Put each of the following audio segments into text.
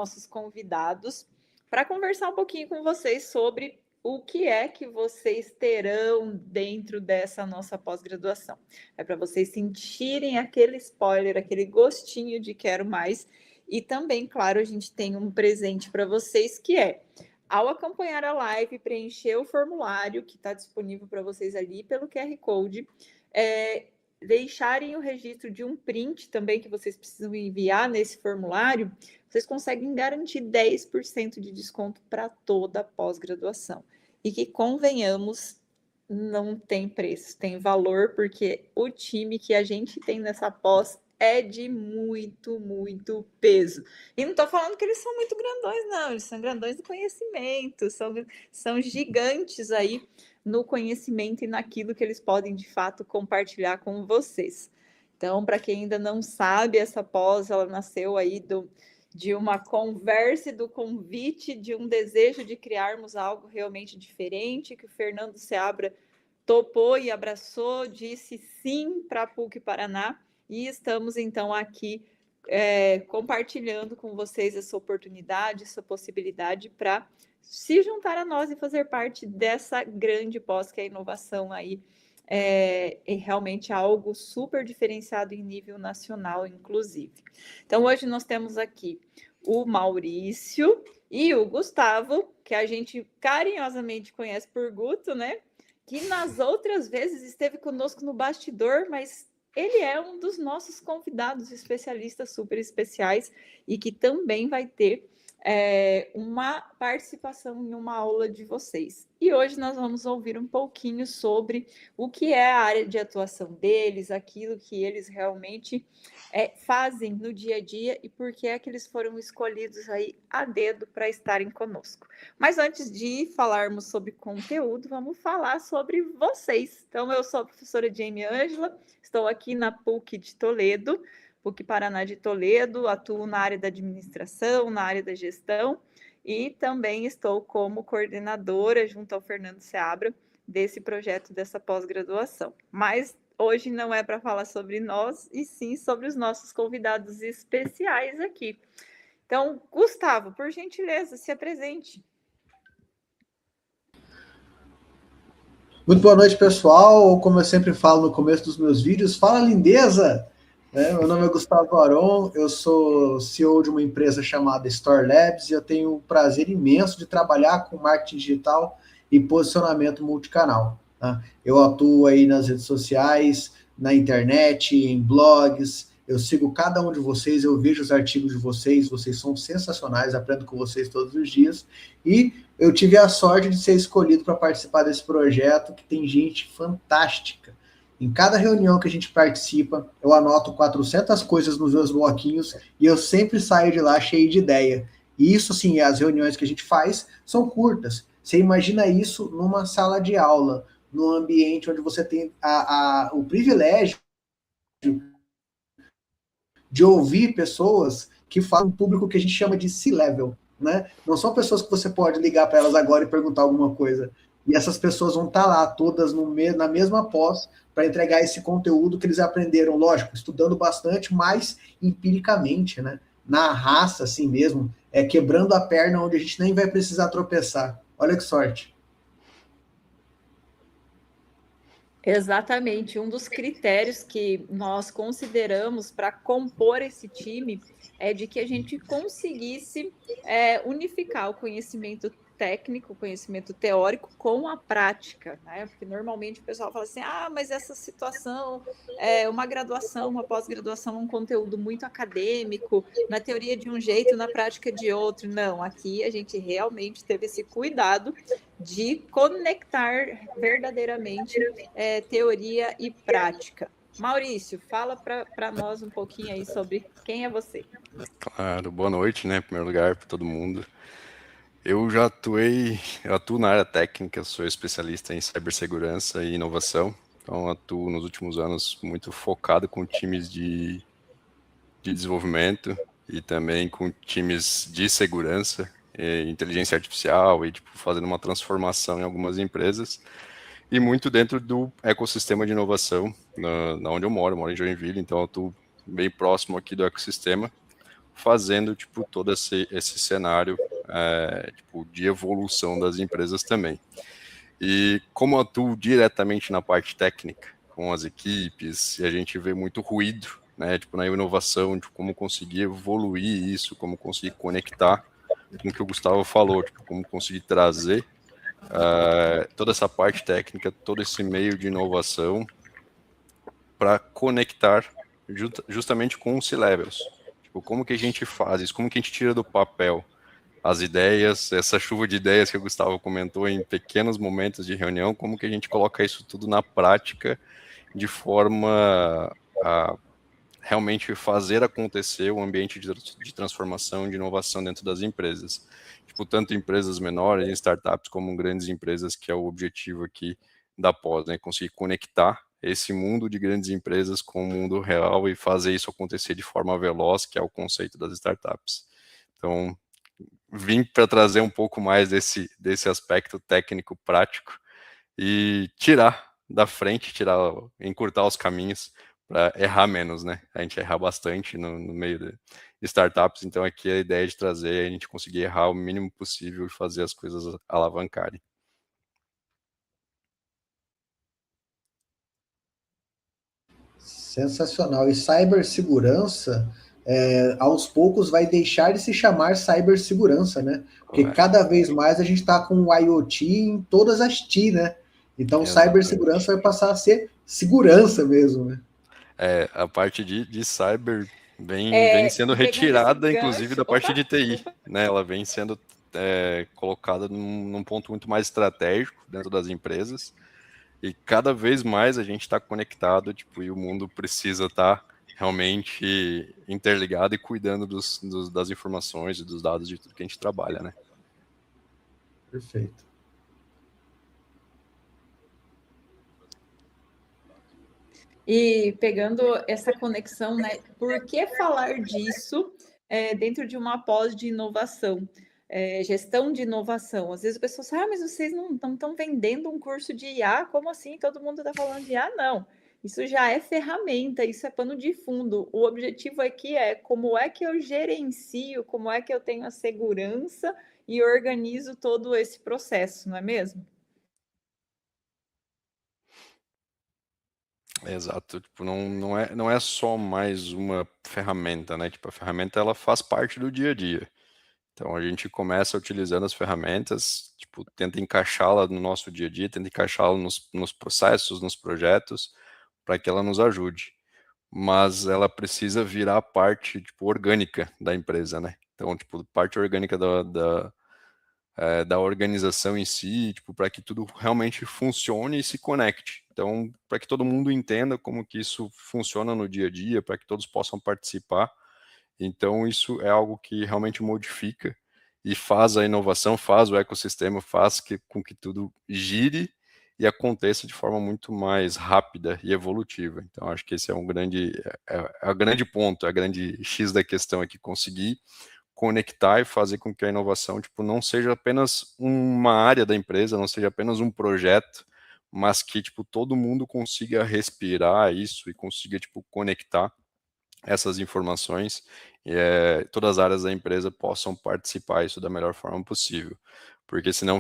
nossos convidados para conversar um pouquinho com vocês sobre o que é que vocês terão dentro dessa nossa pós-graduação. É para vocês sentirem aquele spoiler, aquele gostinho de quero mais. E também, claro, a gente tem um presente para vocês que é, ao acompanhar a live, preencher o formulário que está disponível para vocês ali pelo QR Code, deixarem o registro de um print também que vocês precisam enviar nesse formulário, vocês conseguem garantir 10% de desconto para toda a pós-graduação. E que, convenhamos, não tem preço, tem valor, porque o time que a gente tem nessa pós é de muito, muito peso. E não estou falando que eles são muito grandões, não, eles são grandões do conhecimento, são gigantes aí no conhecimento e naquilo que eles podem, de fato, compartilhar com vocês. Então, para quem ainda não sabe, essa pós, ela nasceu aí de uma conversa e do convite, de um desejo de criarmos algo realmente diferente, que o Fernando Seabra topou e abraçou, disse sim para a PUC Paraná, e estamos, então, aqui compartilhando com vocês essa oportunidade, essa possibilidade para se juntar a nós e fazer parte dessa grande pós que é a inovação aí, é realmente algo super diferenciado em nível nacional, inclusive. Então, hoje nós temos aqui o Maurício e o Gustavo, que a gente carinhosamente conhece por Guto, né? Que nas outras vezes esteve conosco no bastidor, mas ele é um dos nossos convidados especialistas super especiais e que também vai ter uma participação em uma aula de vocês. E hoje nós vamos ouvir um pouquinho sobre o que é a área de atuação deles, aquilo que eles realmente fazem no dia a dia e por que é que eles foram escolhidos aí a dedo para estarem conosco. Mas antes de falarmos sobre conteúdo, vamos falar sobre vocês. Então, eu sou a professora Jamie Ângela, estou aqui na PUC de Toledo, PUC Paraná de Toledo, atuo na área da administração, na área da gestão e também estou como coordenadora, junto ao Fernando Seabra, desse projeto, dessa pós-graduação. Mas hoje não é para falar sobre nós, e sim sobre os nossos convidados especiais aqui. Então, Gustavo, por gentileza, se apresente. Muito boa noite, pessoal. Como eu sempre falo no começo dos meus vídeos, fala lindeza! Meu nome é Gustavo Aron, eu sou CEO de uma empresa chamada Store Labs e eu tenho o prazer imenso de trabalhar com marketing digital e posicionamento multicanal. Tá? Eu atuo aí nas redes sociais, na internet, em blogs, eu sigo cada um de vocês, eu vejo os artigos de vocês são sensacionais, aprendo com vocês todos os dias e eu tive a sorte de ser escolhido para participar desse projeto que tem gente fantástica. Em cada reunião que a gente participa, eu anoto 400 coisas nos meus bloquinhos e eu sempre saio de lá cheio de ideia. E isso, assim, as reuniões que a gente faz são curtas. Você imagina isso numa sala de aula, num ambiente onde você tem o privilégio de ouvir pessoas que falam um público que a gente chama de C-level, né? Não são pessoas que você pode ligar para elas agora e perguntar alguma coisa. E essas pessoas vão estar lá, todas na mesma pós, para entregar esse conteúdo que eles aprenderam, lógico, estudando bastante, mas empiricamente, né? Na raça, assim mesmo, quebrando a perna onde a gente nem vai precisar tropeçar. Olha que sorte. Exatamente, um dos critérios que nós consideramos para compor esse time é de que a gente conseguisse unificar o conhecimento técnico, o conhecimento teórico com a prática, né? Porque normalmente o pessoal fala assim, mas essa situação é uma graduação, uma pós-graduação, um conteúdo muito acadêmico, na teoria de um jeito, na prática de outro. Não, aqui a gente realmente teve esse cuidado de conectar verdadeiramente teoria e prática. Maurício, fala para nós um pouquinho aí sobre quem é você. Claro, boa noite, né, em primeiro lugar, para todo mundo. Eu atuo na área técnica, sou especialista em cibersegurança e inovação, então atuo nos últimos anos muito focado com times de desenvolvimento e também com times de segurança, inteligência artificial e fazendo uma transformação em algumas empresas e muito dentro do ecossistema de inovação na onde eu moro em Joinville, então eu estou bem próximo aqui do ecossistema, fazendo tipo todo esse cenário tipo, de evolução das empresas também. E como eu atuo diretamente na parte técnica com as equipes, e a gente vê muito ruído, né, tipo, na inovação, de como conseguir evoluir isso, como conseguir conectar com o que o Gustavo falou, tipo, como conseguir trazer toda essa parte técnica, todo esse meio de inovação para conectar justamente com os C-Levels. Tipo, como que a gente faz isso? Como que a gente tira do papel as ideias, essa chuva de ideias que o Gustavo comentou em pequenos momentos de reunião, como que a gente coloca isso tudo na prática de forma a realmente fazer acontecer o ambiente de transformação, de inovação dentro das empresas. Tipo, tanto empresas menores, startups, como grandes empresas, que é o objetivo aqui da pós, né? Conseguir conectar esse mundo de grandes empresas com o mundo real e fazer isso acontecer de forma veloz, que é o conceito das startups. Então, vim para trazer um pouco mais desse aspecto técnico prático e tirar da frente, encurtar os caminhos para errar menos, né? A gente erra bastante no meio de startups, então aqui a ideia de trazer a gente conseguir errar o mínimo possível e fazer as coisas alavancarem. Sensacional. E cibersegurança, aos poucos, vai deixar de se chamar cibersegurança, né? Porque cada vez mais a gente está com o IoT em todas as T, né? Então, cibersegurança vai passar a ser segurança mesmo, né? A parte de cyber vem sendo retirada, inclusive, da parte de TI, né? Ela vem sendo colocada num ponto muito mais estratégico dentro das empresas. E cada vez mais a gente está conectado, tipo, e o mundo precisa estar realmente interligado e cuidando das informações e dos dados de tudo que a gente trabalha, né? Perfeito. E pegando essa conexão, né? Por que falar disso dentro de uma pós de inovação? Gestão de inovação. Às vezes o pessoal fala, mas vocês não estão vendendo um curso de IA? Como assim? Todo mundo está falando de IA? Não. Isso já é ferramenta, isso é pano de fundo. O objetivo aqui é como é que eu gerencio, como é que eu tenho a segurança e organizo todo esse processo, não é mesmo? Exato, tipo, não é só mais uma ferramenta, né? Tipo, a ferramenta ela faz parte do dia a dia. Então a gente começa utilizando as ferramentas, tipo, tenta encaixá-la no nosso dia a dia, tenta encaixá-la nos processos, nos projetos, para que ela nos ajude. Mas ela precisa virar parte, tipo, orgânica da empresa, né? Então, tipo, parte orgânica da organização em si, tipo, para que tudo realmente funcione e se conecte. Então, para que todo mundo entenda como que isso funciona no dia a dia, para que todos possam participar. Então, isso é algo que realmente modifica e faz a inovação, faz o ecossistema, com que tudo gire e aconteça de forma muito mais rápida e evolutiva. Então, acho que esse é o grande ponto, a grande X da questão aqui, conseguir conectar e fazer com que a inovação, tipo, não seja apenas uma área da empresa, não seja apenas um projeto, mas que, tipo, todo mundo consiga respirar isso e consiga, tipo, conectar essas informações e todas as áreas da empresa possam participar isso da melhor forma possível, porque senão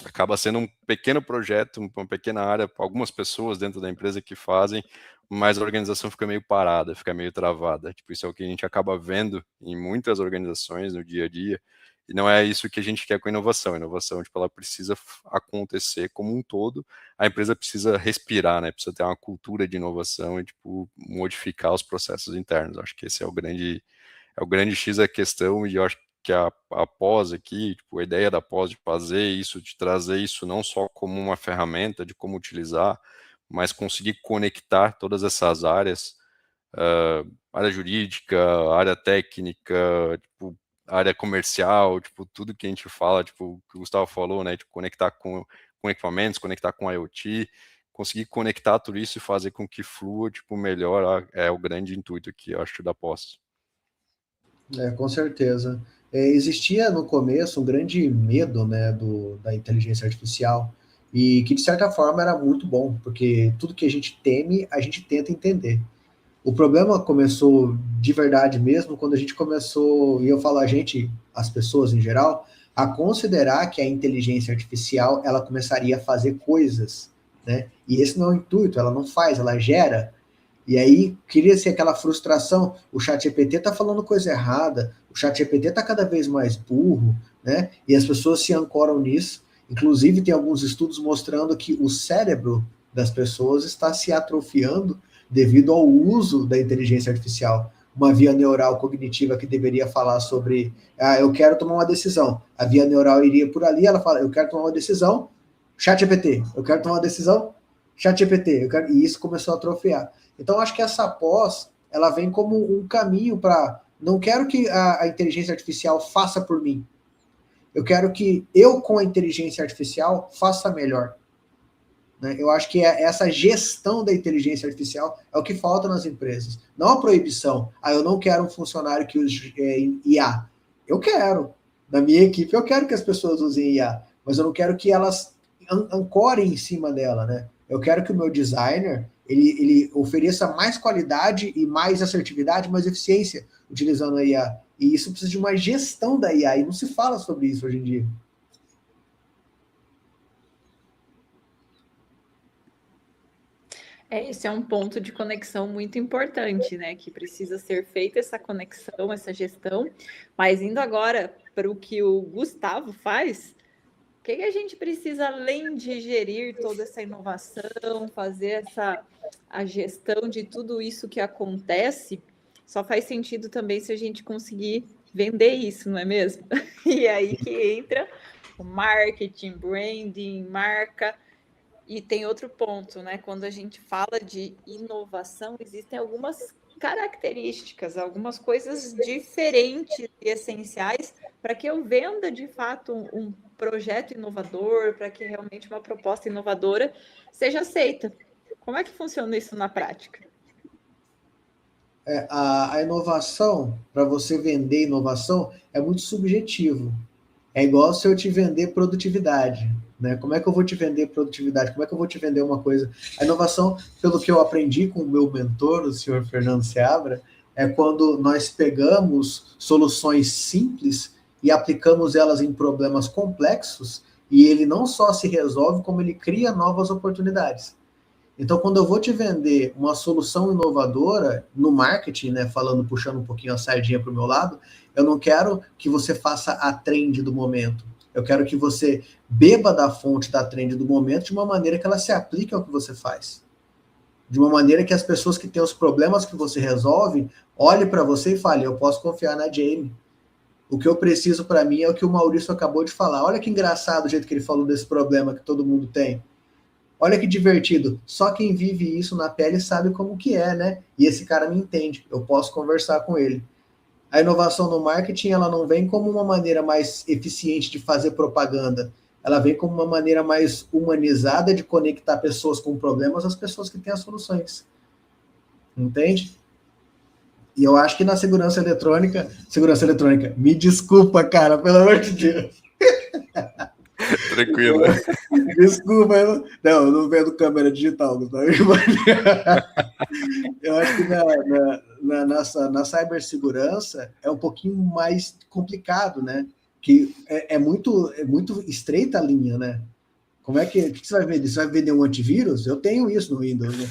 acaba sendo um pequeno projeto, uma pequena área, algumas pessoas dentro da empresa que fazem, mas a organização fica meio parada, fica meio travada. Tipo, isso é o que a gente acaba vendo em muitas organizações no dia a dia, e não é isso que a gente quer com a inovação. A inovação, tipo, ela precisa acontecer como um todo, a empresa precisa respirar, né? Precisa ter uma cultura de inovação e, tipo, modificar os processos internos. Acho que esse é o grande X da questão, e eu acho que a pós aqui, tipo, a ideia da pós de fazer isso, de trazer isso não só como uma ferramenta de como utilizar, mas conseguir conectar todas essas áreas, área jurídica, área técnica, tipo, área comercial, tipo, tudo que a gente fala, tipo, que o Gustavo falou, né, tipo, conectar com equipamentos, conectar com IoT, conseguir conectar tudo isso e fazer com que flua, tipo, melhor, é o grande intuito aqui, eu acho, da pós. Com certeza. Existia no começo um grande medo, né, da inteligência artificial, e que de certa forma era muito bom, porque tudo que a gente teme, a gente tenta entender. O problema começou de verdade mesmo quando a gente começou, e eu falo a gente, as pessoas em geral, a considerar que a inteligência artificial ela começaria a fazer coisas, né? E esse não é o intuito, ela não faz, ela gera. E aí queria ser aquela frustração, o ChatGPT está falando coisa errada, o ChatGPT está cada vez mais burro, né? E as pessoas se ancoram nisso. Inclusive tem alguns estudos mostrando que o cérebro das pessoas está se atrofiando devido ao uso da inteligência artificial. Uma via neural cognitiva que deveria falar sobre, eu quero tomar uma decisão. A via neural iria por ali, ela fala, eu quero tomar uma decisão, ChatGPT, eu quero tomar uma decisão, ChatGPT, e isso começou a atrofiar. Então, acho que essa pós, ela vem como um caminho para, não quero que a inteligência artificial faça por mim, eu quero que eu, com a inteligência artificial, faça melhor. Né? Eu acho que essa gestão da inteligência artificial é o que falta nas empresas. Não a proibição. Eu não quero um funcionário que use IA. Eu quero. Na minha equipe, eu quero que as pessoas usem IA. Mas eu não quero que elas ancorem em cima dela. Né? Eu quero que o meu designer ele ofereça mais qualidade e mais assertividade, mais eficiência utilizando a IA. E isso precisa de uma gestão da IA. E não se fala sobre isso hoje em dia. Esse é um ponto de conexão muito importante, né? Que precisa ser feita essa conexão, essa gestão. Mas indo agora para o que o Gustavo faz, o que a gente precisa, além de gerir toda essa inovação, fazer a gestão de tudo isso que acontece, só faz sentido também se a gente conseguir vender isso, não é mesmo? E aí que entra o marketing, branding, marca. E tem outro ponto, né? Quando a gente fala de inovação, existem algumas características, algumas coisas diferentes e essenciais para que eu venda de fato um projeto inovador, para que realmente uma proposta inovadora seja aceita. Como é que funciona isso na prática? A inovação, para você vender inovação, é muito subjetivo. É igual se eu te vender produtividade. Né? Como é que eu vou te vender produtividade? Como é que eu vou te vender uma coisa? A inovação, pelo que eu aprendi com o meu mentor, o senhor Fernando Seabra, é quando nós pegamos soluções simples e aplicamos elas em problemas complexos, e ele não só se resolve, como ele cria novas oportunidades. Então, quando eu vou te vender uma solução inovadora no marketing, né, falando, puxando um pouquinho a sardinha para o meu lado, eu não quero que você faça a trend do momento. Eu quero que você beba da fonte da trend do momento de uma maneira que ela se aplique ao que você faz. De uma maneira que as pessoas que têm os problemas que você resolve, olhem para você e falem, eu posso confiar na Jamie. O que eu preciso para mim é o que o Maurício acabou de falar. Olha que engraçado o jeito que ele falou desse problema que todo mundo tem. Olha que divertido. Só quem vive isso na pele sabe como que é, né? E esse cara me entende. Eu posso conversar com ele. A inovação no marketing, ela não vem como uma maneira mais eficiente de fazer propaganda. Ela vem como uma maneira mais humanizada de conectar pessoas com problemas às pessoas que têm as soluções. Entende? E eu acho que na segurança eletrônica, me desculpa, cara, pelo amor de Deus. Tranquilo. Desculpa, eu não vendo câmera digital. Eu acho que na cibersegurança é um pouquinho mais complicado, né? Que é muito estreita a linha, né? Como é que você vai vender? Você vai vender um antivírus? Eu tenho isso no Windows, né?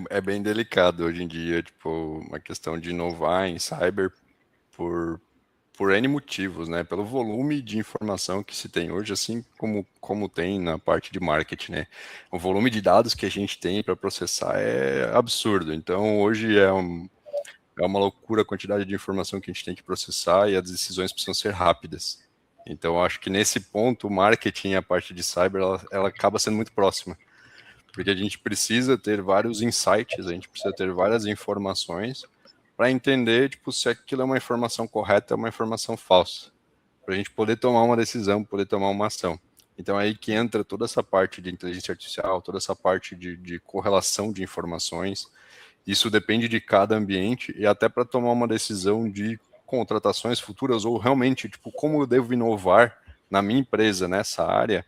É bem delicado hoje em dia, tipo, uma questão de inovar em cyber por N motivos, né? Pelo volume de informação que se tem hoje, assim como tem na parte de marketing, né? O volume de dados que a gente tem para processar é absurdo. Então, hoje é uma loucura a quantidade de informação que a gente tem que processar e as decisões precisam ser rápidas. Então, acho que nesse ponto, o marketing e a parte de cyber, ela acaba sendo muito próxima. Porque a gente precisa ter vários insights, a gente precisa ter várias informações para entender, tipo, se aquilo é uma informação correta ou uma informação falsa, para a gente poder tomar uma decisão, poder tomar uma ação. Então, é aí que entra toda essa parte de inteligência artificial, toda essa parte de correlação de informações. Isso depende de cada ambiente e até para tomar uma decisão de contratações futuras ou realmente, tipo, como eu devo inovar na minha empresa nessa área,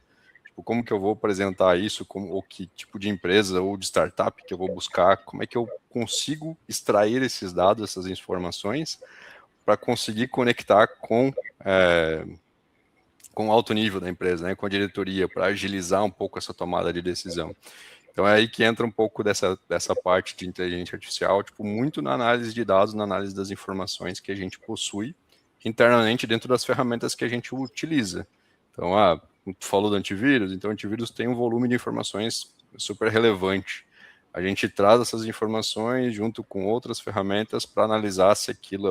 Tipo, como que eu vou apresentar isso, ou que tipo de empresa ou de startup que eu vou buscar, como é que eu consigo extrair esses dados, essas informações, para conseguir conectar com o alto nível da empresa, né, com a diretoria, para agilizar um pouco essa tomada de decisão. Então é aí que entra um pouco dessa parte de inteligência artificial, tipo, muito na análise de dados, na análise das informações que a gente possui internamente dentro das ferramentas que a gente utiliza. Então, tu falou do antivírus, então o antivírus tem um volume de informações super relevante. A gente traz essas informações junto com outras ferramentas para analisar se aquilo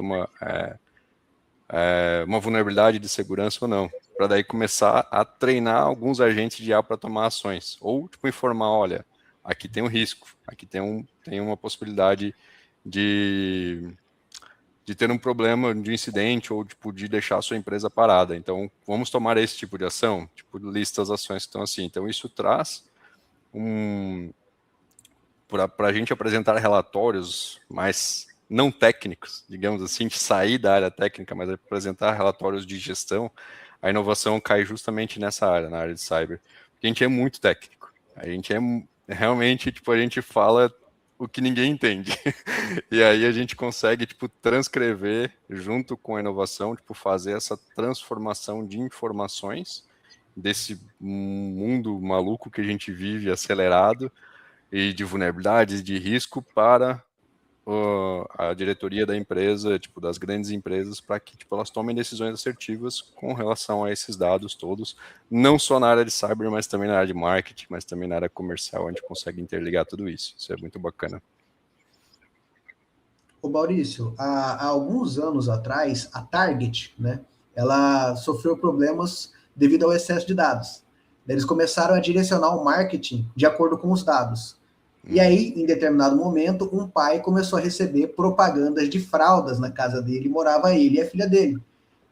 é uma vulnerabilidade de segurança ou não, para daí começar a treinar alguns agentes de IA para tomar ações, ou tipo informar, olha, aqui tem um risco, aqui tem uma possibilidade de ter um problema de incidente ou tipo de deixar a sua empresa parada. Então, vamos tomar esse tipo de ação, tipo lista as ações que estão assim. Então, isso traz para a gente apresentar relatórios mais não técnicos, digamos assim, de sair da área técnica, mas apresentar relatórios de gestão. A inovação cai justamente nessa área, na área de cyber. Porque a gente é muito técnico. A gente é realmente, tipo, a gente fala o que ninguém entende. E aí a gente consegue, tipo, transcrever junto com a inovação, tipo, fazer essa transformação de informações desse mundo maluco que a gente vive, acelerado, e de vulnerabilidades, de risco, para a diretoria da empresa, tipo, das grandes empresas, para que tipo, elas tomem decisões assertivas com relação a esses dados todos, não só na área de cyber, mas também na área de marketing, mas também na área comercial, a gente consegue interligar tudo isso. Isso é muito bacana. Ô Maurício, há alguns anos atrás, a Target, né, ela sofreu problemas devido ao excesso de dados. Eles começaram a direcionar o marketing de acordo com os dados. E aí, em determinado momento, um pai começou a receber propagandas de fraldas na casa dele, morava ele e a filha dele.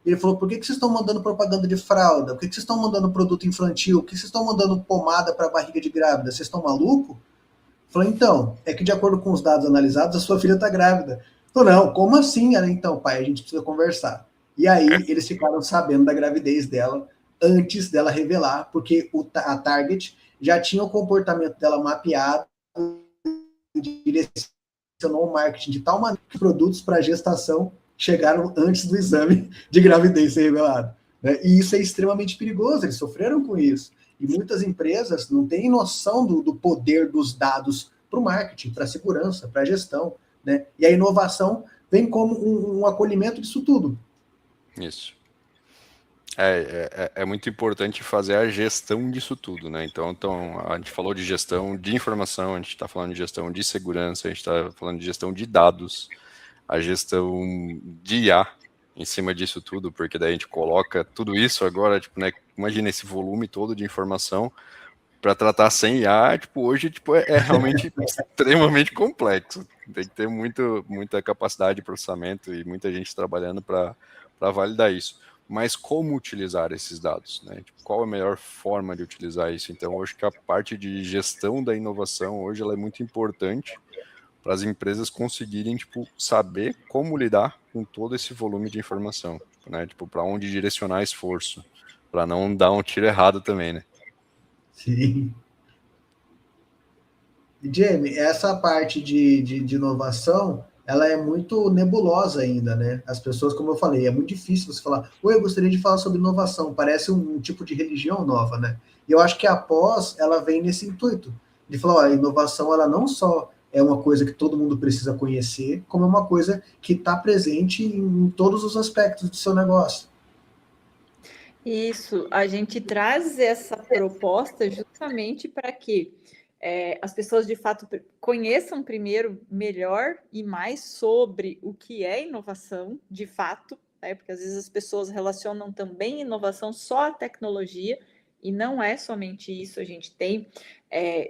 Ele falou, por que vocês estão mandando propaganda de fralda? Por que vocês estão mandando produto infantil? Por que vocês estão mandando pomada para barriga de grávida? Vocês estão malucos? Falou, então, é que de acordo com os dados analisados, a sua filha está grávida. Falou, não, como assim? Ela, então, pai, a gente precisa conversar. E aí, eles ficaram sabendo da gravidez dela antes dela revelar, porque a Target já tinha o comportamento dela mapeado, direcionou o marketing de tal maneira que produtos para gestação chegaram antes do exame de gravidez ser revelado. Né? E isso é extremamente perigoso, eles sofreram com isso. E muitas empresas não têm noção do poder dos dados para o marketing, para a segurança, para a gestão. Né? E a inovação vem como um acolhimento disso tudo. Isso. É muito importante fazer a gestão disso tudo, né? Então, a gente falou de gestão de informação, a gente está falando de gestão de segurança, a gente está falando de gestão de dados, a gestão de IA em cima disso tudo, porque daí a gente coloca tudo isso agora, tipo, né? Imagina esse volume todo de informação para tratar sem IA, tipo, hoje tipo, é realmente extremamente complexo. Tem que ter muita capacidade de processamento e muita gente trabalhando para validar isso. Mas como utilizar esses dados? Né? Tipo, qual a melhor forma de utilizar isso? Então, hoje que a parte de gestão da inovação, hoje ela é muito importante para as empresas conseguirem tipo, saber como lidar com todo esse volume de informação. Né? Tipo, para onde direcionar esforço, para não dar um tiro errado também, né? Sim. Jamie, essa parte de inovação, ela é muito nebulosa ainda, né? As pessoas, como eu falei, é muito difícil você falar, oi, eu gostaria de falar sobre inovação, parece um tipo de religião nova, né? E eu acho que a pós, ela vem nesse intuito, de falar, ó, a inovação, ela não só é uma coisa que todo mundo precisa conhecer, como é uma coisa que está presente em todos os aspectos do seu negócio. Isso, a gente traz essa proposta justamente para que as pessoas de fato conheçam primeiro melhor e mais sobre o que é inovação de fato, né? Porque às vezes as pessoas relacionam também inovação só à tecnologia, e não é somente isso, a gente tem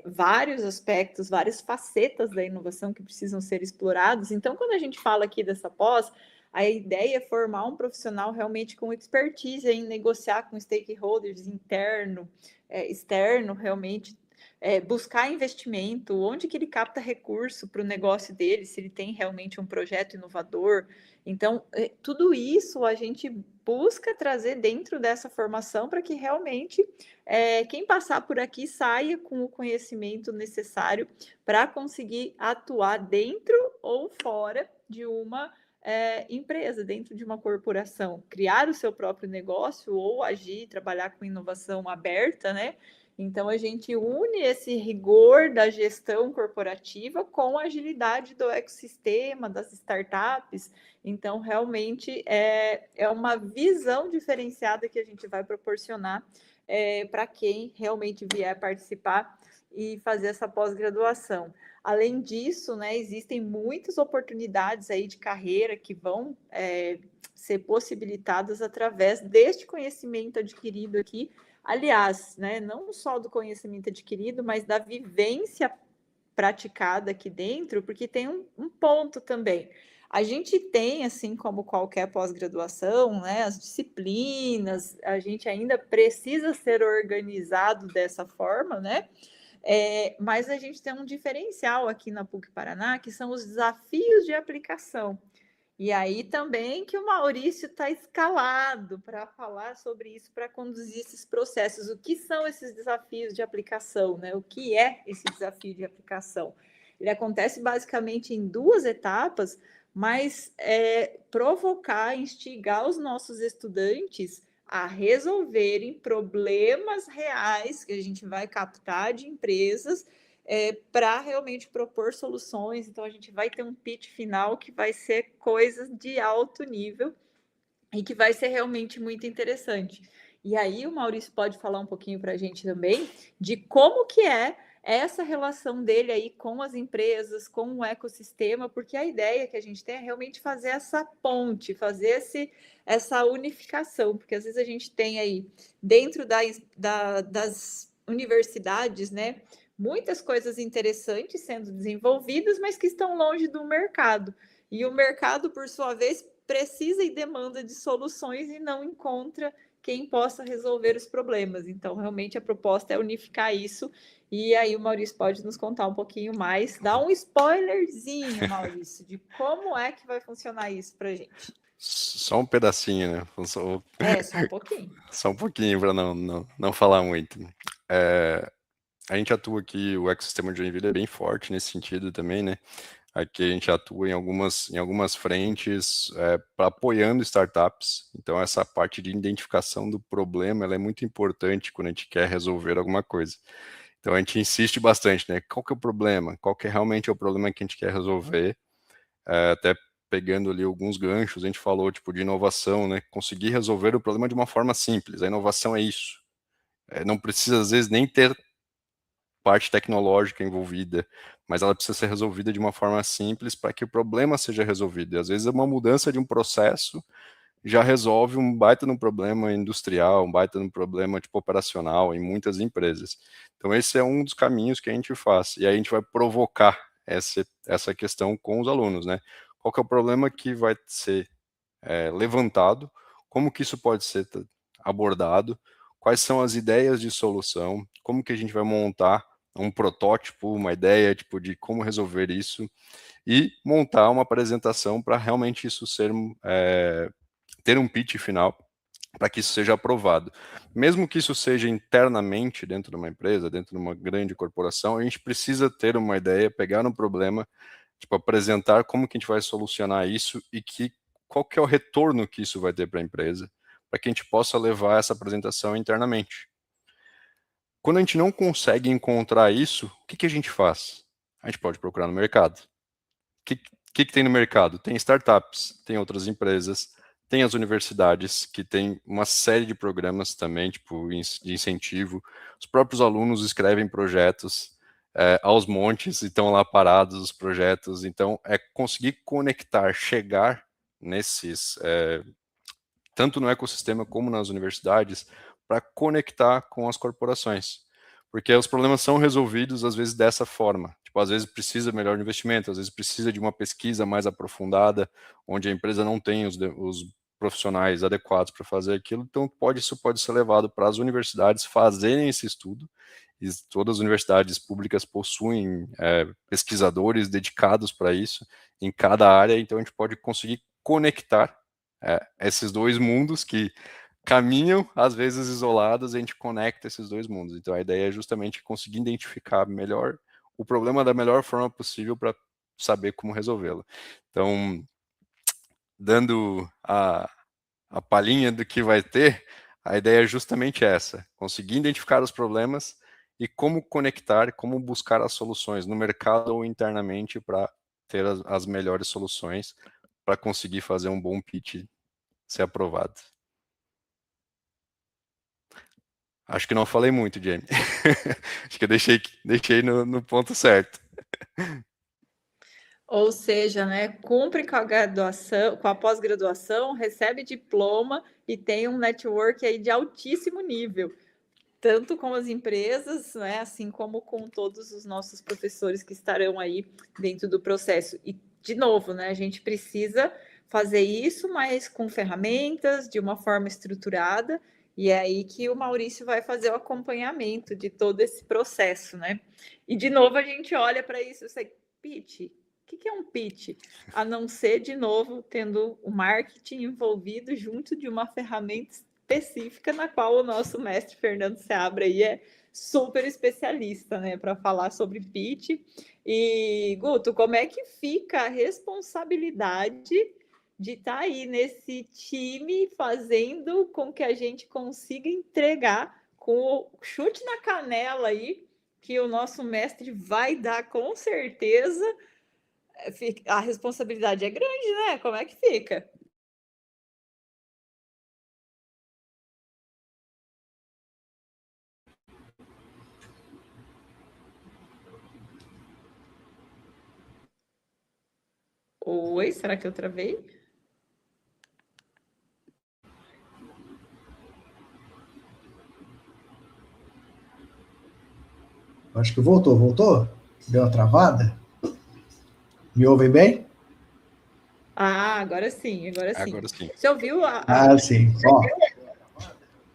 vários aspectos, várias facetas da inovação que precisam ser explorados. Então, quando a gente fala aqui dessa pós, a ideia é formar um profissional realmente com expertise em negociar com stakeholders interno, externo, realmente buscar investimento, onde que ele capta recurso para o negócio dele, se ele tem realmente um projeto inovador. Então, tudo isso a gente busca trazer dentro dessa formação para que realmente quem passar por aqui saia com o conhecimento necessário para conseguir atuar dentro ou fora de uma empresa, dentro de uma corporação, criar o seu próprio negócio ou agir, trabalhar com inovação aberta, né? Então, a gente une esse rigor da gestão corporativa com a agilidade do ecossistema, das startups. Então, realmente, é uma visão diferenciada que a gente vai proporcionar para quem realmente vier participar e fazer essa pós-graduação. Além disso, né, existem muitas oportunidades aí de carreira que vão ser possibilitadas através deste conhecimento adquirido aqui. Aliás, né, não só do conhecimento adquirido, mas da vivência praticada aqui dentro, porque tem um ponto também. A gente tem, assim como qualquer pós-graduação, né, as disciplinas, a gente ainda precisa ser organizado dessa forma, né? Mas a gente tem um diferencial aqui na PUC Paraná, que são os desafios de aplicação. E aí também que o Maurício está escalado para falar sobre isso, para conduzir esses processos. O que são esses desafios de aplicação, né? O que é esse desafio de aplicação? Ele acontece basicamente em 2 etapas, mas provocar, instigar os nossos estudantes a resolverem problemas reais que a gente vai captar de empresas para realmente propor soluções. Então, a gente vai ter um pitch final que vai ser coisas de alto nível e que vai ser realmente muito interessante. E aí, o Maurício pode falar um pouquinho para a gente também de como que é essa relação dele aí com as empresas, com o ecossistema, porque a ideia que a gente tem é realmente fazer essa ponte, fazer essa unificação, porque às vezes a gente tem aí, dentro das universidades, né, muitas coisas interessantes sendo desenvolvidas, mas que estão longe do mercado. E o mercado, por sua vez, precisa e demanda de soluções e não encontra quem possa resolver os problemas. Então, realmente, a proposta é unificar isso. E aí o Maurício pode nos contar um pouquinho mais, dar um spoilerzinho, Maurício, de como é que vai funcionar isso para a gente. Só um pedacinho, né? Só um pouquinho. Só um pouquinho para não falar muito. A gente atua aqui, o ecossistema de Joinville é bem forte nesse sentido também, né? Aqui a gente atua em algumas frentes apoiando startups. Então, essa parte de identificação do problema ela é muito importante quando a gente quer resolver alguma coisa. Então, a gente insiste bastante, né? Qual que é o problema? Qual que realmente é o problema que a gente quer resolver? Até pegando ali alguns ganchos, a gente falou tipo de inovação, né? Conseguir resolver o problema de uma forma simples. A inovação é isso. Não precisa, às vezes, nem ter parte tecnológica envolvida, mas ela precisa ser resolvida de uma forma simples para que o problema seja resolvido. E às vezes uma mudança de um processo já resolve um baita no problema industrial, um baita no problema tipo operacional em muitas empresas. Então esse é um dos caminhos que a gente faz. E aí a gente vai provocar essa questão com os alunos, né? Qual que é o problema que vai ser levantado? Como que isso pode ser abordado? Quais são as ideias de solução? Como que a gente vai montar um protótipo, uma ideia tipo de como resolver isso e montar uma apresentação para realmente isso ser ter um pitch final para que isso seja aprovado. Mesmo que isso seja internamente dentro de uma empresa, dentro de uma grande corporação, a gente precisa ter uma ideia, pegar um problema, tipo apresentar como que a gente vai solucionar isso e qual que é o retorno que isso vai ter para a empresa, para que a gente possa levar essa apresentação internamente. Quando a gente não consegue encontrar isso, o que a gente faz? A gente pode procurar no mercado. O que tem no mercado? Tem startups, tem outras empresas, tem as universidades, que tem uma série de programas também, tipo, de incentivo. Os próprios alunos escrevem projetos aos montes e estão lá parados os projetos. Então, é conseguir conectar, chegar nesses, tanto no ecossistema como nas universidades, para conectar com as corporações. Porque os problemas são resolvidos, às vezes, dessa forma. Tipo, às vezes precisa melhor investimento, às vezes precisa de uma pesquisa mais aprofundada, onde a empresa não tem os profissionais adequados para fazer aquilo. Então, isso pode ser levado para as universidades fazerem esse estudo. E todas as universidades públicas possuem pesquisadores dedicados para isso, em cada área. Então, a gente pode conseguir conectar esses dois mundos que caminham, às vezes isolados, a gente conecta esses dois mundos. Então, a ideia é justamente conseguir identificar melhor o problema da melhor forma possível para saber como resolvê-lo. Então, dando a palhinha do que vai ter, a ideia é justamente essa, conseguir identificar os problemas e como conectar, como buscar as soluções no mercado ou internamente para ter as melhores soluções para conseguir fazer um bom pitch ser aprovado. Acho que não falei muito, Jamie. Acho que eu deixei no ponto certo. Ou seja, né, cumpre com a graduação, com a pós-graduação, recebe diploma e tem um network aí de altíssimo nível, tanto com as empresas, né, assim como com todos os nossos professores que estarão aí dentro do processo. E, de novo, né, a gente precisa fazer isso, mas com ferramentas, de uma forma estruturada, e é aí que o Maurício vai fazer o acompanhamento de todo esse processo, né? E, de novo, a gente olha para isso e sai, pitch. O que é um pitch? A não ser, de novo, tendo o marketing envolvido junto de uma ferramenta específica na qual o nosso mestre Fernando Seabra aí é super especialista, né, para falar sobre pitch. E, Guto, como é que fica a responsabilidade de estar aí nesse time fazendo com que a gente consiga entregar com o chute na canela aí, que o nosso mestre vai dar com certeza. A responsabilidade é grande, né? Como é que fica? Oi, será que eu travei? Acho que voltou? Deu uma travada? Me ouvem bem? Ah, agora sim, agora sim. Agora sim. Você ouviu Ah, sim. Ó,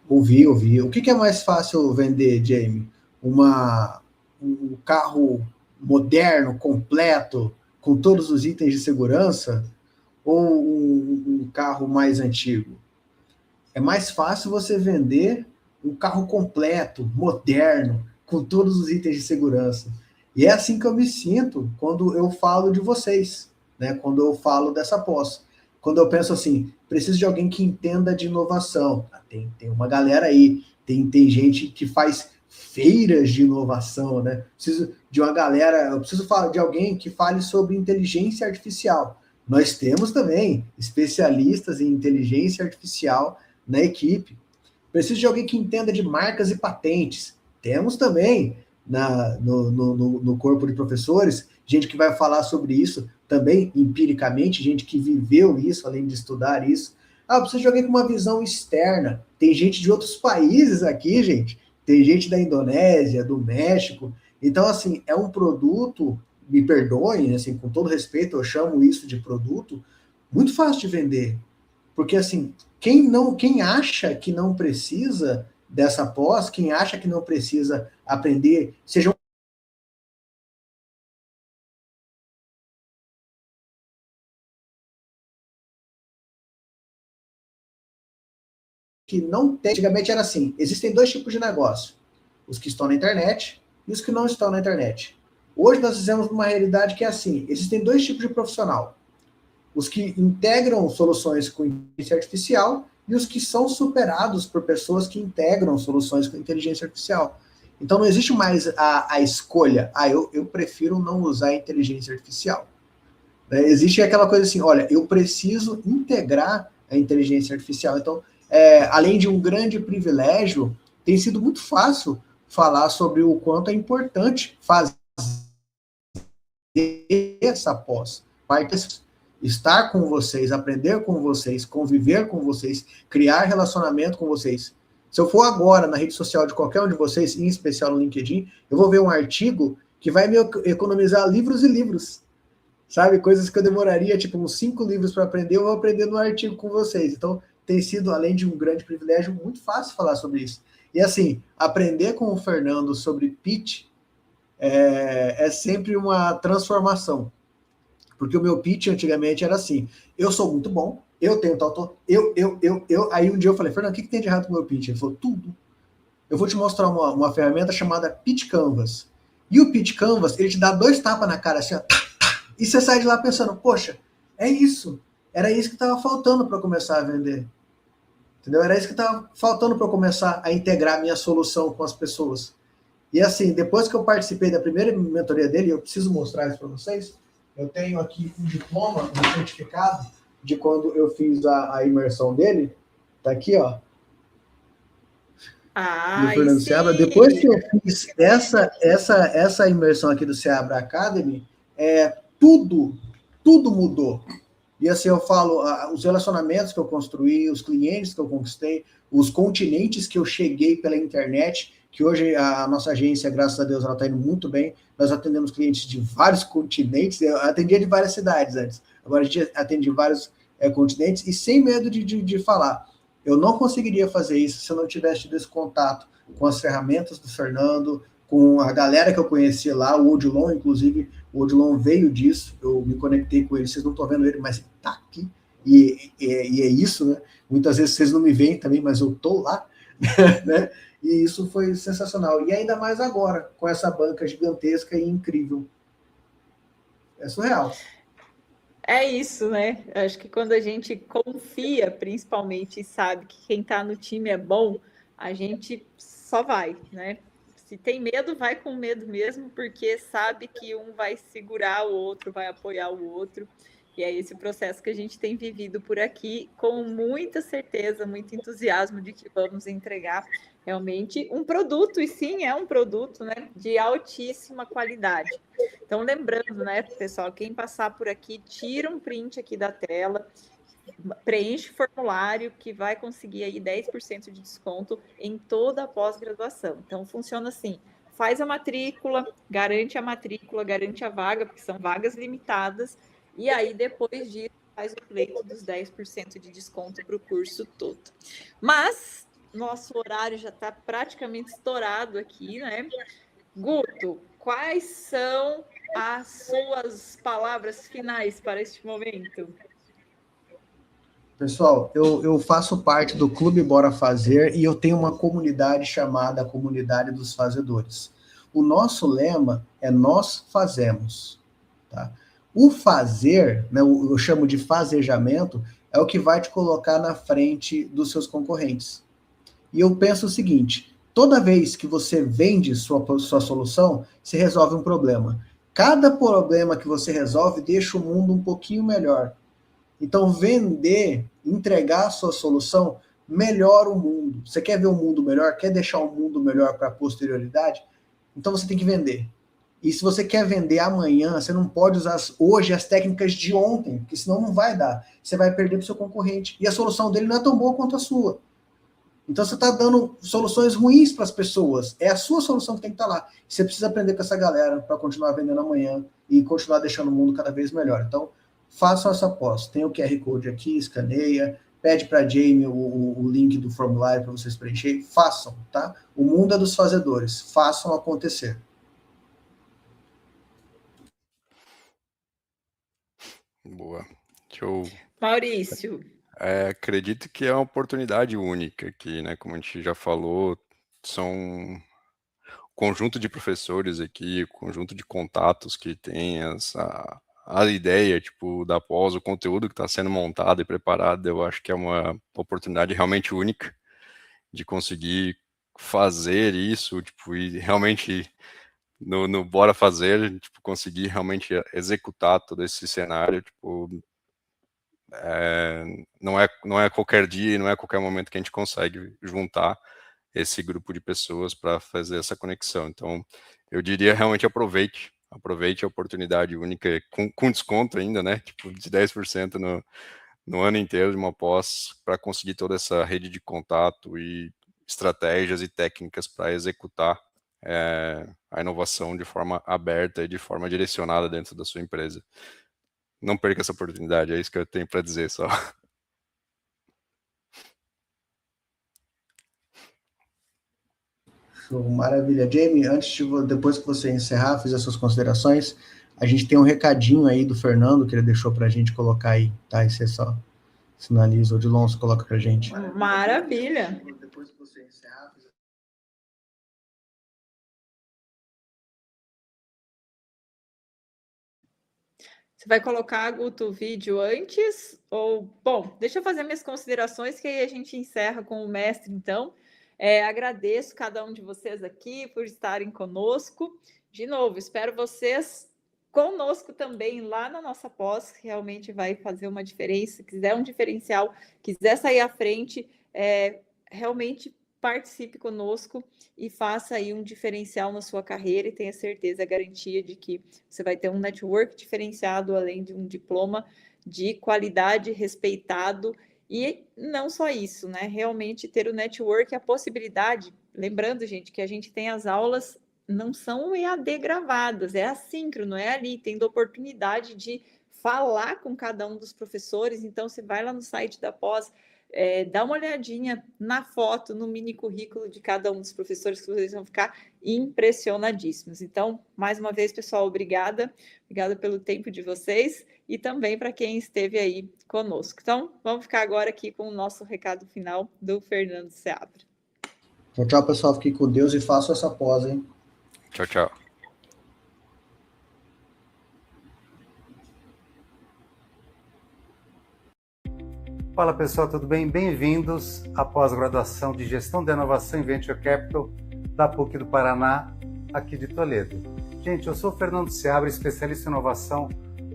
ouvi. O que é mais fácil vender, Jamie? Um carro moderno, completo, com todos os itens de segurança, ou um carro mais antigo? É mais fácil você vender um carro completo, moderno, com todos os itens de segurança. E é assim que eu me sinto quando eu falo de vocês, né? Quando eu falo dessa pós. Quando eu penso assim, preciso de alguém que entenda de inovação. Tem uma galera aí, tem gente que faz feiras de inovação, né? Preciso de uma galera, eu preciso falar de alguém que fale sobre inteligência artificial. Nós temos também especialistas em inteligência artificial na equipe. Preciso de alguém que entenda de marcas e patentes. Temos também no corpo de professores gente que vai falar sobre isso também empiricamente, gente que viveu isso, além de estudar isso. Ah, eu preciso de alguém com uma visão externa. Tem gente de outros países aqui, gente. Tem gente da Indonésia, do México. Então, assim, é um produto, me perdoem, assim, com todo respeito, eu chamo isso de produto, muito fácil de vender. Porque, assim, quem acha que não precisa dessa pós, quem acha que não precisa aprender, seja que não tem. Antigamente era assim: existem dois tipos de negócio: os que estão na internet e os que não estão na internet. Hoje nós fizemos uma realidade que é assim: existem dois tipos de profissional: os que integram soluções com inteligência artificial e os que são superados por pessoas que integram soluções com inteligência artificial. Então não existe mais a escolha, eu prefiro não usar inteligência artificial. Existe aquela coisa assim, olha, eu preciso integrar a inteligência artificial. Então, além de um grande privilégio, tem sido muito fácil falar sobre o quanto é importante fazer essa pós. Estar com vocês, aprender com vocês, conviver com vocês, criar relacionamento com vocês. Se eu for agora na rede social de qualquer um de vocês, em especial no LinkedIn, eu vou ver um artigo que vai me economizar livros e livros. Sabe? Coisas que eu demoraria, tipo, uns 5 livros para aprender, eu vou aprender no artigo com vocês. Então, tem sido, além de um grande privilégio, muito fácil falar sobre isso. E, assim, aprender com o Fernando sobre pitch é sempre uma transformação. Porque o meu pitch antigamente era assim, eu sou muito bom, eu tenho tal, aí um dia eu falei, Fernando, o que tem de errado com o meu pitch? Ele falou, tudo. Eu vou te mostrar uma ferramenta chamada Pitch Canvas. E o Pitch Canvas, ele te dá 2 tapas na cara, assim, ó, e você sai de lá pensando, poxa, é isso. Era isso que estava faltando para começar a vender. Entendeu? Era isso que estava faltando para eu começar a integrar a minha solução com as pessoas. E assim, depois que eu participei da primeira mentoria dele, eu preciso mostrar isso para vocês, eu tenho aqui um diploma, um certificado de quando eu fiz a imersão dele. Tá aqui, ó. Do Fernando Seabra. Depois que eu fiz essa imersão aqui do Seabra Academy, tudo mudou. E assim eu falo, os relacionamentos que eu construí, os clientes que eu conquistei, os continentes que eu cheguei pela internet, que hoje a nossa agência, graças a Deus, ela está indo muito bem. Nós atendemos clientes de vários continentes, eu atendia de várias cidades antes, agora a gente atende de vários continentes, e sem medo de falar. Eu não conseguiria fazer isso se eu não tivesse tido esse contato com as ferramentas do Fernando, com a galera que eu conhecia lá, o Odilon, inclusive, o Odilon veio disso, eu me conectei com ele, vocês não estão vendo ele, mas ele está aqui, e é isso, né? Muitas vezes vocês não me veem também, mas eu estou lá, né? E isso foi sensacional, e ainda mais agora, com essa banca gigantesca e incrível. É surreal. É isso, né? Acho que quando a gente confia, principalmente, e sabe que quem está no time é bom, a gente só vai, né? Se tem medo, vai com medo mesmo, porque sabe que um vai segurar o outro, vai apoiar o outro. E é esse processo que a gente tem vivido por aqui, com muita certeza, muito entusiasmo de que vamos entregar realmente um produto, e sim, é um produto, né, de altíssima qualidade. Então, lembrando, né, pessoal, quem passar por aqui, tira um print aqui da tela, preenche o formulário que vai conseguir aí 10% de desconto em toda a pós-graduação. Então, funciona assim, faz a matrícula, garante a vaga, porque são vagas limitadas, e aí, depois disso, faz o pleito dos 10% de desconto para o curso todo. Mas, nosso horário já está praticamente estourado aqui, né? Guto, quais são as suas palavras finais para este momento? Pessoal, eu faço parte do Clube Bora Fazer e eu tenho uma comunidade chamada Comunidade dos Fazedores. O nosso lema é Nós Fazemos. Tá? O fazer, né, eu chamo de fazejamento, é o que vai te colocar na frente dos seus concorrentes. E eu penso o seguinte, toda vez que você vende sua solução, você resolve um problema. Cada problema que você resolve deixa o mundo um pouquinho melhor. Então, vender, entregar a sua solução, melhora o mundo. Você quer ver o mundo melhor? Quer deixar o mundo melhor para a posterioridade? Então, você tem que vender. E se você quer vender amanhã, você não pode usar hoje as técnicas de ontem, porque senão não vai dar. Você vai perder para o seu concorrente. E a solução dele não é tão boa quanto a sua. Então, você está dando soluções ruins para as pessoas. É a sua solução que tem que estar lá. Você precisa aprender com essa galera para continuar vendendo amanhã e continuar deixando o mundo cada vez melhor. Então, façam essa pós. Tem o QR Code aqui, escaneia, pede para a Jamie o link do formulário para vocês preencherem. Façam, tá? O mundo é dos fazedores. Façam acontecer. Boa. Show. Maurício. Acredito que é uma oportunidade única aqui, né? Como a gente já falou, são um conjunto de professores aqui, conjunto de contatos que tem a ideia, tipo, da pós, o conteúdo que está sendo montado e preparado, eu acho que é uma oportunidade realmente única de conseguir fazer isso, tipo, e realmente no Bora Fazer, tipo, conseguir realmente executar todo esse cenário, tipo, não é qualquer dia, não é qualquer momento que a gente consegue juntar esse grupo de pessoas para fazer essa conexão. Então, eu diria realmente aproveite a oportunidade única, com desconto ainda, né? Tipo, de 10% no ano inteiro de uma pós, para conseguir toda essa rede de contato e estratégias e técnicas para executar a inovação de forma aberta e de forma direcionada dentro da sua empresa. Não perca essa oportunidade, é isso que eu tenho para dizer só. Show, maravilha. Jamie, depois que você encerrar, fizer suas considerações, A gente tem um recadinho aí do Fernando que ele deixou para a gente colocar aí, tá? E você só sinaliza, o Odilon, você coloca para a gente. Maravilha! Depois que você encerrar... Você vai colocar, Guto, o vídeo antes? Ou, bom, deixa eu fazer minhas considerações, que aí a gente encerra com o mestre, então. Agradeço cada um de vocês aqui por estarem conosco. De novo, espero vocês conosco também lá na nossa pós, que realmente vai fazer uma diferença. Se quiser um diferencial, quiser sair à frente, realmente participe conosco e faça aí um diferencial na sua carreira e tenha certeza, a garantia de que você vai ter um network diferenciado, além de um diploma de qualidade, respeitado. E não só isso, né? Realmente ter o network, a possibilidade, lembrando, gente, que a gente tem as aulas, não são EAD gravadas, é assíncrono, é ali, tendo oportunidade de falar com cada um dos professores. Então, você vai lá no site da pós, dá uma olhadinha na foto, no mini currículo de cada um dos professores, que vocês vão ficar impressionadíssimos. Então, mais uma vez, pessoal, obrigada pelo tempo de vocês e também para quem esteve aí conosco. Então, vamos ficar agora aqui com o nosso recado final do Fernando Seabra. Tchau, tchau, pessoal. Fiquem com Deus e façam essa pós, hein? Tchau, tchau. Fala pessoal, tudo bem? Bem-vindos à pós-graduação de Gestão de Inovação em Venture Capital da PUC do Paraná, aqui de Toledo. Gente, eu sou o Fernando Seabra, especialista em inovação,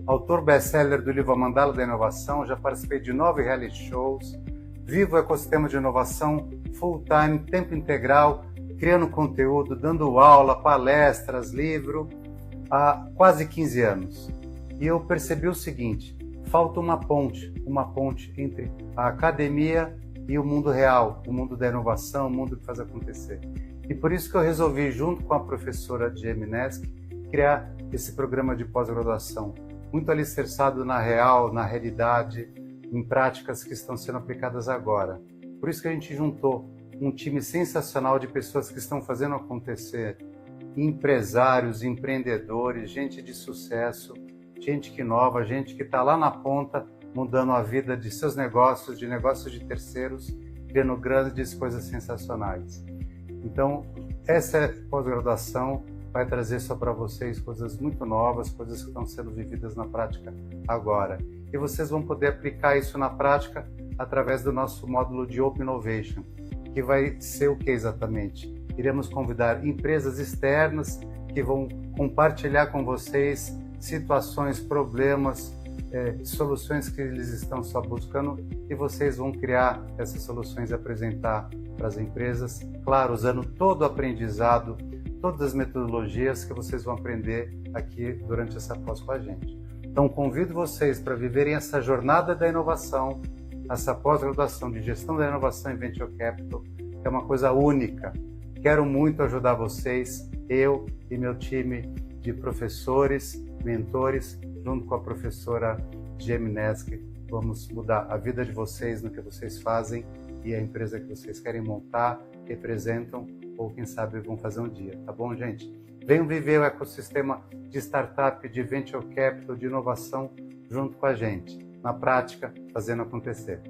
autor best-seller do livro A Mandala da Inovação, já participei de 9 reality shows, vivo o ecossistema de inovação full-time, tempo integral, criando conteúdo, dando aula, palestras, livro, há quase 15 anos. E eu percebi o seguinte: falta uma ponte entre a academia e o mundo real, o mundo da inovação, o mundo que faz acontecer. E por isso que eu resolvi, junto com a professora Geminesk, criar esse programa de pós-graduação, muito alicerçado na real, na realidade, em práticas que estão sendo aplicadas agora. Por isso que a gente juntou um time sensacional de pessoas que estão fazendo acontecer, empresários, empreendedores, gente de sucesso, gente que inova, gente que está lá na ponta, mudando a vida de seus negócios, de negócios de terceiros, criando grandes coisas sensacionais. Então, essa pós-graduação vai trazer só para vocês coisas muito novas, coisas que estão sendo vividas na prática agora. E vocês vão poder aplicar isso na prática através do nosso módulo de Open Innovation, que vai ser o que exatamente? Iremos convidar empresas externas que vão compartilhar com vocês situações, problemas, soluções que eles estão só buscando, e vocês vão criar essas soluções e apresentar para as empresas, claro, usando todo o aprendizado, todas as metodologias que vocês vão aprender aqui durante essa pós com a gente. Então, convido vocês para viverem essa jornada da inovação, essa pós-graduação de Gestão da Inovação em Venture Capital, que é uma coisa única. Quero muito ajudar vocês, eu e meu time de professores, mentores, junto com a professora Geminesk, vamos mudar a vida de vocês no que vocês fazem e a empresa que vocês querem montar, representam ou quem sabe vão fazer um dia, tá bom, gente? Venham viver o ecossistema de startup, de venture capital, de inovação junto com a gente, na prática, fazendo acontecer.